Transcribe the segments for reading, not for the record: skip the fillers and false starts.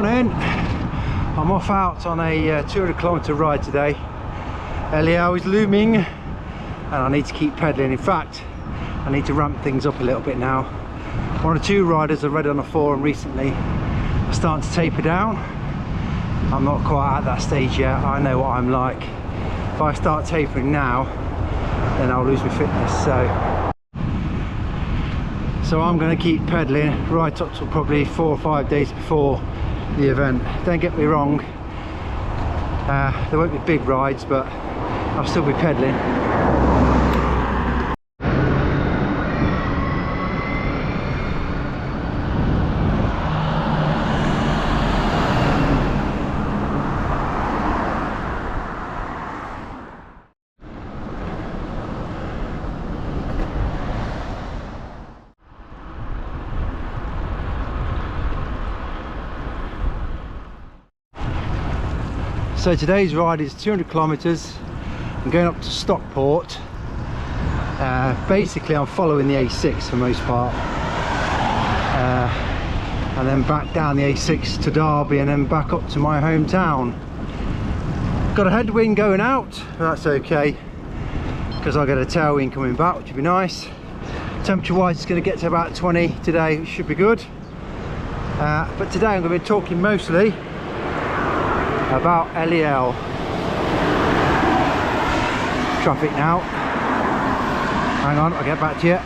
Morning. I'm off out on a 200-kilometre ride today. LEL is looming and I need to keep pedalling. In fact, I need to ramp things up a little bit now. One or two riders I read on a forum recently are starting to taper down. I'm not quite at that stage yet. I know what I'm like. If I start tapering now, then I'll lose my fitness. So I'm going to keep pedaling right up to probably 4 or 5 days before the event. Don't get me wrong, there won't be big rides, but I'll still be pedaling. So today's ride is 200 kilometres. I'm going up to Stockport. Basically I'm following the A6 for the most part, and then back down the A6 to Derby and then back up to my hometown. Got a headwind going out, but that's okay because I got a tailwind coming back, which would be nice. Temperature wise it's going to get to about 20 today, which should be good. But today I'm going to be talking mostly about LEL. Traffic now. Hang on, I'll get back to you.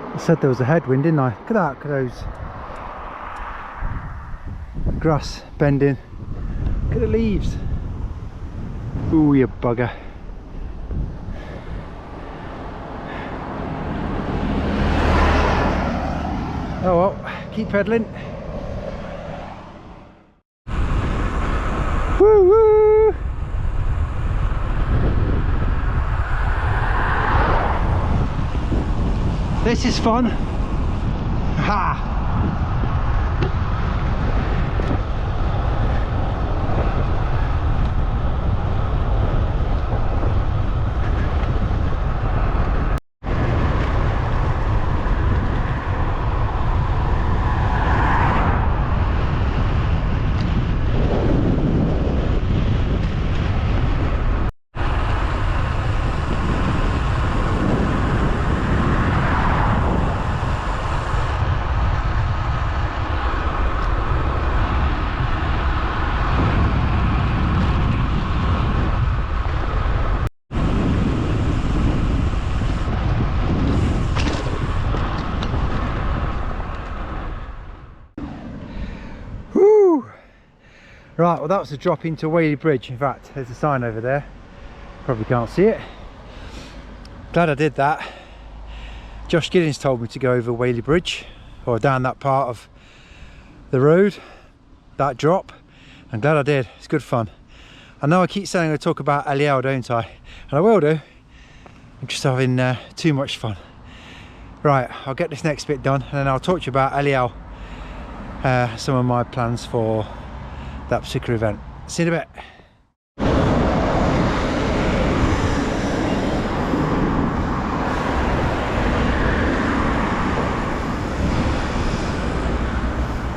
I said there was a headwind, didn't I? Look at that, look at those grass bending. Look at the leaves. Ooh, you bugger. Oh well, keep pedaling. Woo woo! This is fun. Ha! Right, well that was a drop into Whaley Bridge. In fact, there's a sign over there. Probably can't see it. Glad I did that. Josh Giddins told me to go over Whaley Bridge, or down that part of the road, that drop. I'm glad I did. It's good fun. I know I keep saying I talk about LEL, don't I? And I will do. I'm just having too much fun. Right, I'll get this next bit done and then I'll talk to you about LEL. Some of my plans for that particular event. See you in a bit.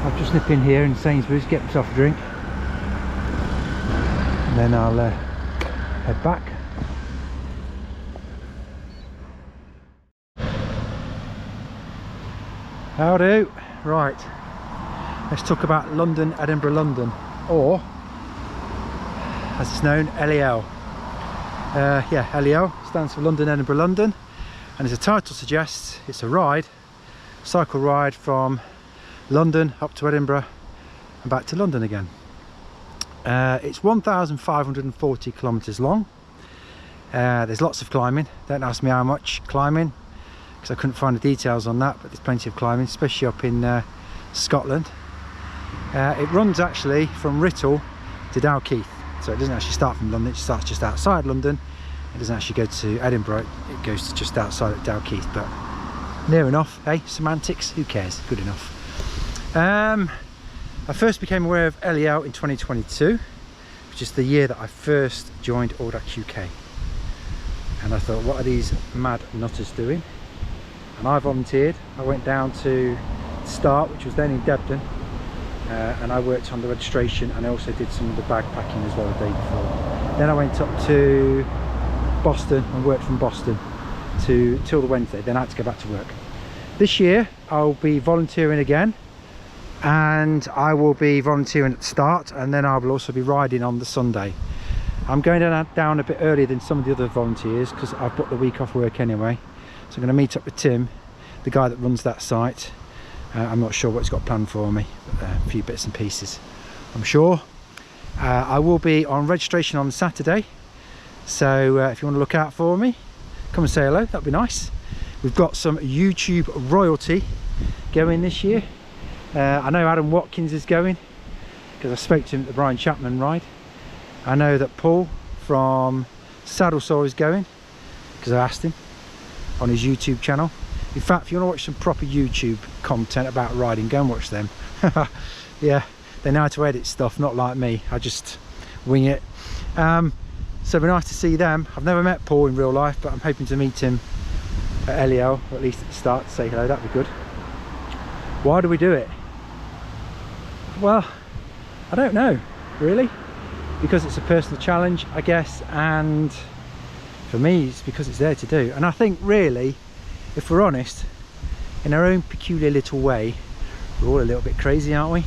I'll just nip in here in Sainsbury's, get myself a drink, and then I'll head back. How do? Right, let's talk about London, Edinburgh, London, or as it's known, LEL. Yeah, LEL stands for London, Edinburgh, London, and as the title suggests, it's a ride, cycle ride from London up to Edinburgh and back to London again. It's 1,540 kilometres long. There's lots of climbing. Don't ask me how much climbing, because I couldn't find the details on that, but there's plenty of climbing, especially up in Scotland. It runs actually from Writtle to Dalkeith, so it doesn't actually start from London, it starts just outside London. It doesn't actually go to Edinburgh, it goes to just outside at Dalkeith, but near enough, hey, semantics, who cares, good enough. I first became aware of LEL in 2022, which is the year that I first joined Audax UK. And I thought, what are these mad nutters doing? And I volunteered. I went down to Start, which was then in Debden, and I worked on the registration, and I also did some of the bag packing as well the day before. Then I went up to Boston and worked from Boston till the Wednesday, then I had to go back to work. This year I'll be volunteering again, and I will be volunteering at the Start, and then I will also be riding on the Sunday. I'm going down a bit earlier than some of the other volunteers because I've booked the week off work anyway. So I'm going to meet up with Tim, the guy that runs that site. I'm not sure what he's got planned for me, but a few bits and pieces, I'm sure. I will be on registration on Saturday, so if you want to look out for me, come and say hello, that'd be nice. We've got some YouTube royalty going this year. I know Adam Watkins is going because I spoke to him at the Brian Chapman ride. I know that Paul from Saddle Saw is going because I asked him on his YouTube channel. In fact, if you want to watch some proper YouTube content about riding, go and watch them. Yeah, they know how to edit stuff, not like me, I just wing it. So it'd be nice to see them. I've never met Paul in real life, but I'm hoping to meet him at LEL, or at least at the Start, to say hello, that'd be good. Why do we do it? Well, I don't know, really. Because it's a personal challenge, I guess, and for me it's because it's there to do. And I think really, if we're honest, in our own peculiar little way, we're all a little bit crazy, aren't we?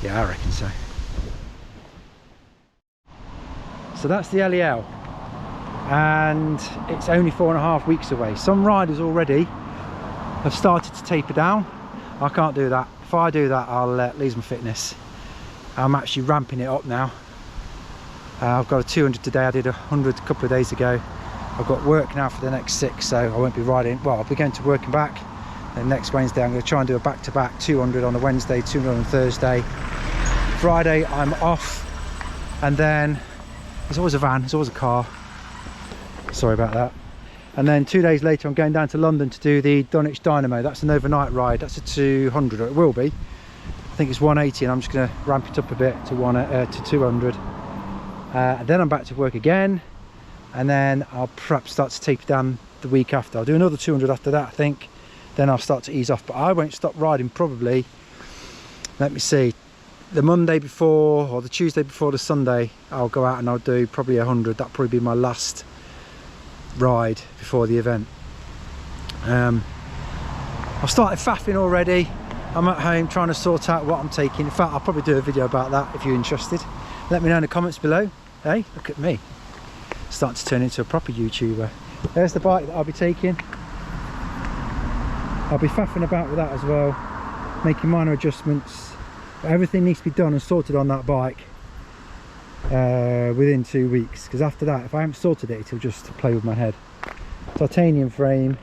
Yeah, I reckon so. So that's the LEL, and it's only 4.5 weeks away. Some riders already have started to taper down. I can't do that. If I do that, I'll lose my fitness. I'm actually ramping it up now. I've got a 200 today, I did 100 a couple of days ago. I've got work now for the next 6, so I won't be riding. Well, I'll be going to work and back. And next Wednesday I'm going to try and do a back-to-back 200 on a Wednesday, 200 on a Thursday. Friday I'm off, and then there's always a van, there's always a car. Sorry about that. And then 2 days later I'm going down to London to do the Dunwich Dynamo. That's an overnight ride, that's a 200, or it will be. I think it's 180, and I'm just going to ramp it up a bit to 200. And then I'm back to work again, and then I'll perhaps start to taper down the week after. I'll do another 200 after that, I think. Then I'll start to ease off, but I won't stop riding probably, let me see, the Monday before or the Tuesday before the Sunday. I'll go out and I'll do probably 100. That'll probably be my last ride before the event. I've started faffing already. I'm at home trying to sort out what I'm taking. In fact, I'll probably do a video about that if you're interested. Let me know in the comments below. Hey, look at me, starting to turn into a proper YouTuber. There's the bike that I'll be taking. I'll be faffing about with that as well, making minor adjustments. But everything needs to be done and sorted on that bike within 2 weeks, because after that, if I haven't sorted it, it'll just play with my head. Titanium frame,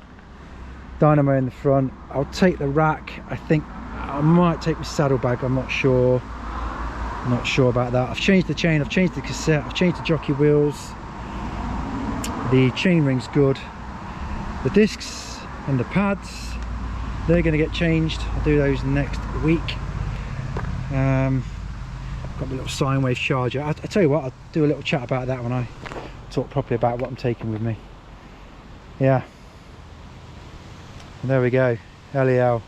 dynamo in the front. I'll take the rack. I think I might take my saddlebag, I'm not sure. I'm not sure about that. I've changed the chain, I've changed the cassette, I've changed the jockey wheels. The chain ring's good. The discs and the pads, they're going to get changed. I'll do those next week. Got my little sine wave charger. I tell you what, I'll do a little chat about that when I talk properly about what I'm taking with me. Yeah. And there we go, LEL.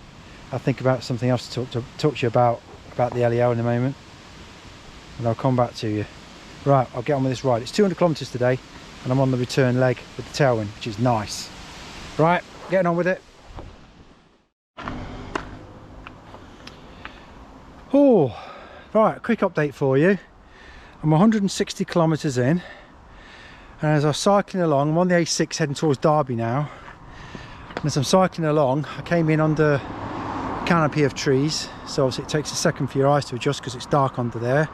I'll think about something else to talk to you about the LEL in a moment, and I'll come back to you. Right, I'll get on with this ride. It's 200 kilometers today, and I'm on the return leg with the tailwind, which is nice. Right, getting on with it. Oh, right, quick update for you. I'm 160 kilometers in, and as I'm cycling along, I'm on the A6 heading towards Derby now. And as I'm cycling along, I came in under a canopy of trees, so obviously it takes a second for your eyes to adjust because it's dark under there.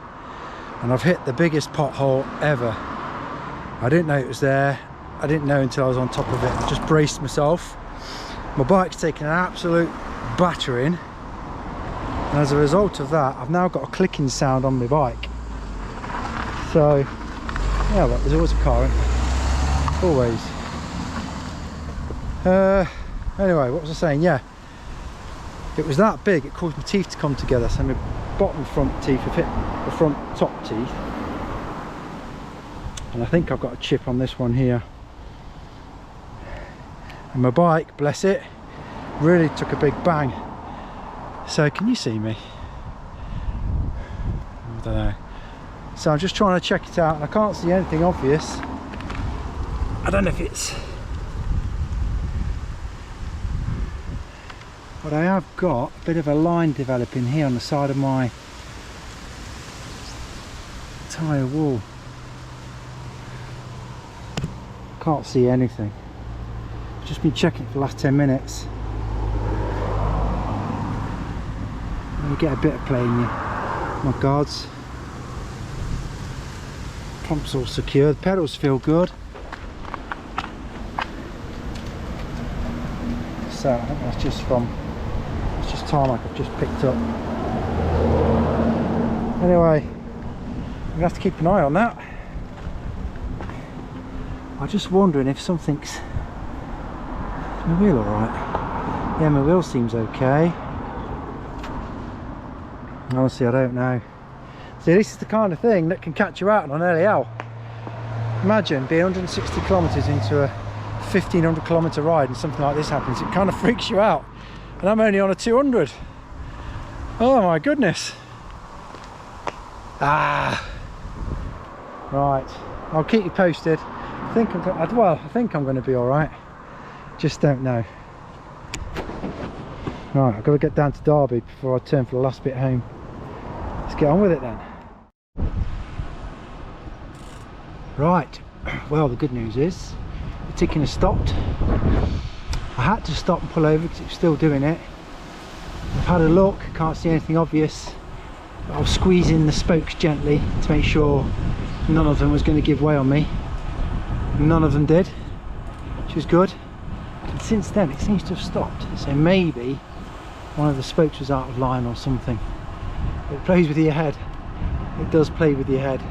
And I've hit the biggest pothole ever. I didn't know it was there. I didn't know until I was on top of it. I just braced myself. My bike's taken an absolute battering, and as a result of that I've now got a clicking sound on my bike. So yeah, look, there's always a car in there. Always. Anyway, what was I saying? Yeah, it was that big, it caused my teeth to come together. So my bottom front teeth have hit the front top teeth, and I think I've got a chip on this one here. And my bike, bless it, really took a big bang. So can you see me? I don't know. So I'm just trying to check it out, and I can't see anything obvious. I don't know if it's, but I have got a bit of a line developing here on the side of my tyre wall. Can't see anything. I've just been checking for the last 10 minutes. You get a bit of play in you. My guards. Pump's all secured. Pedals feel good. So I think that's just from, it's just tarmac I've just picked up. Anyway, I'm gonna have to keep an eye on that. I'm just wondering if something's, is my wheel alright? Yeah, my wheel seems okay. Honestly, I don't know. See, this is the kind of thing that can catch you out on LEL. Imagine being 160 kilometres into a 1500 kilometre ride and something like this happens. It kind of freaks you out. And I'm only on a 200. Oh my goodness. Ah. Right. I'll keep you posted. I think I'm going to be all right. Just don't know. Right, I've got to get down to Derby before I turn for the last bit home. Let's get on with it then. Right, well, the good news is the ticking has stopped. I had to stop and pull over because it's still doing it. I've had a look, can't see anything obvious. But I was squeezing the spokes gently to make sure none of them was going to give way on me. None of them did, which was good. And since then it seems to have stopped. So maybe one of the spokes was out of line or something. It plays with your head. It does play with your head.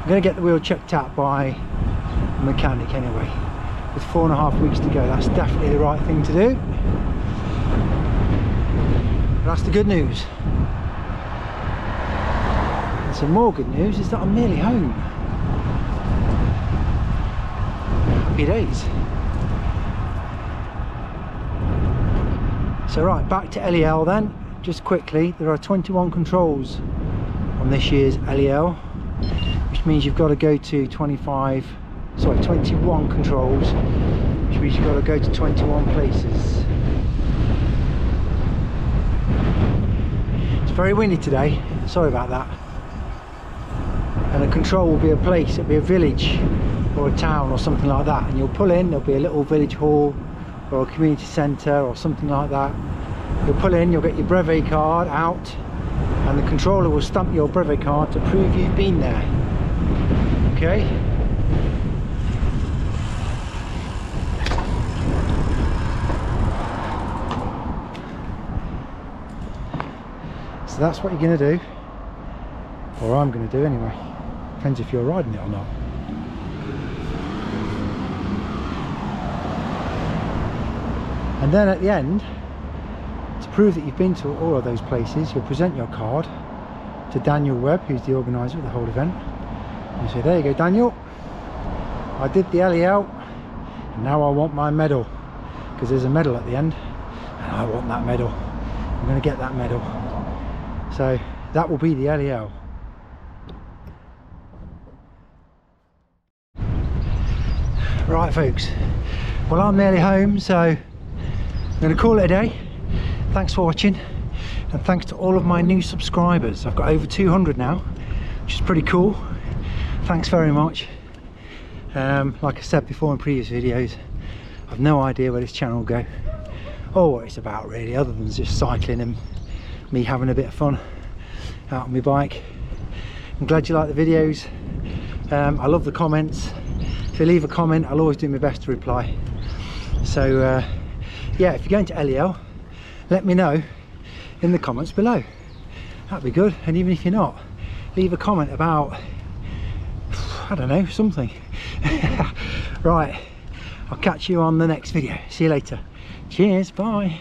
I'm going to get the wheel checked out by a mechanic anyway. With 4.5 weeks to go, that's definitely the right thing to do. But that's the good news. And some more good news is that I'm nearly home. Happy days. So right, back to LEL then. Just quickly, there are 21 controls on this year's LEL, which means you've got to go to 21 controls, which means you've got to go to 21 places. It's very windy today, sorry about that. And a control will be a place, it'll be a village or a town or something like that, and you'll pull in, there'll be a little village hall or a community centre or something like that. You'll pull in, you'll get your brevet card out, and the controller will stamp your brevet card to prove you've been there. Okay? So that's what you're going to do, or I'm going to do anyway. Depends if you're riding it or not. And then at the end, to prove that you've been to all of those places, you'll present your card to Daniel Webb, who's the organiser of the whole event. You say, there you go, Daniel, I did the LEL, and now I want my medal, because there's a medal at the end, and I want that medal. I'm going to get that medal. So that will be the LEL. Right folks, well, I'm nearly home, so I'm going to call it a day. Thanks for watching, and thanks to all of my new subscribers. I've got over 200 now, which is pretty cool. Thanks very much. Like I said before in previous videos, I've no idea where this channel will go or what it's about really, other than just cycling and me having a bit of fun out on my bike. I'm glad you like the videos. I love the comments. So leave a comment, I'll always do my best to reply. So yeah, if you're going to LEL, let me know in the comments below. That'd be good. And even if you're not, leave a comment about, I don't know, something. Right, I'll catch you on the next video. See you later. Cheers, bye.